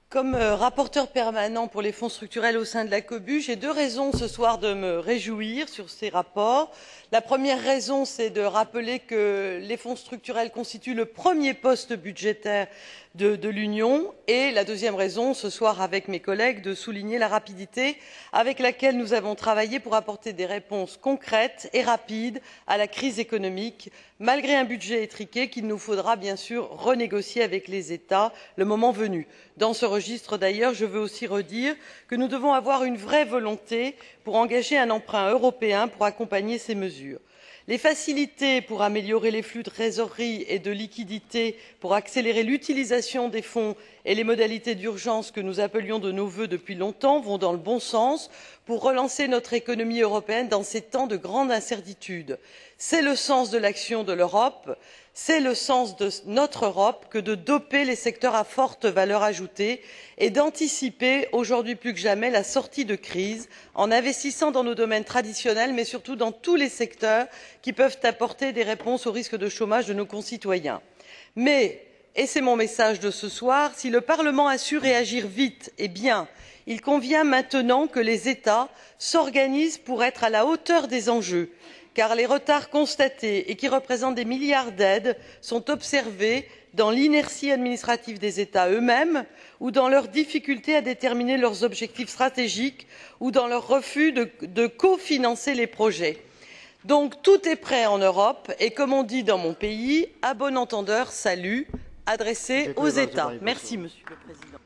Comme rapporteur permanent pour les fonds structurels au sein de la COBU, j'ai deux raisons ce soir de me réjouir sur ces rapports. La première raison, c'est de rappeler que les fonds structurels constituent le premier poste budgétaire de l'Union, et la deuxième raison, ce soir avec mes collègues, de souligner la rapidité avec laquelle nous avons travaillé pour apporter des réponses concrètes et rapides à la crise économique, malgré un budget étriqué qu'il nous faudra bien sûr renégocier avec les États le moment venu. Dans ce registre d'ailleurs, je veux aussi redire que nous devons avoir une vraie volonté pour engager un emprunt européen pour accompagner ces mesures. Les facilités pour améliorer les flux de trésorerie et de liquidités, pour accélérer l'utilisation des fonds et les modalités d'urgence que nous appelions de nos vœux depuis longtemps vont dans le bon sens pour relancer notre économie européenne dans ces temps de grande incertitude. C'est le sens de l'action de l'Europe, c'est le sens de notre Europe que de doper les secteurs à forte valeur ajoutée et d'anticiper aujourd'hui plus que jamais la sortie de crise en investissant dans nos domaines traditionnels, mais surtout dans tous les secteurs qui peuvent apporter des réponses au risque de chômage de nos concitoyens. Mais, et c'est mon message de ce soir, si le Parlement a su réagir vite et bien, il convient maintenant que les États s'organisent pour être à la hauteur des enjeux, car les retards constatés et qui représentent des milliards d'aides sont observés dans l'inertie administrative des États eux-mêmes, ou dans leur difficulté à déterminer leurs objectifs stratégiques, ou dans leur refus de cofinancer les projets. Donc tout est prêt en Europe et, comme on dit dans mon pays, à bon entendeur, salut, adressé aux États. Merci, Monsieur le Président.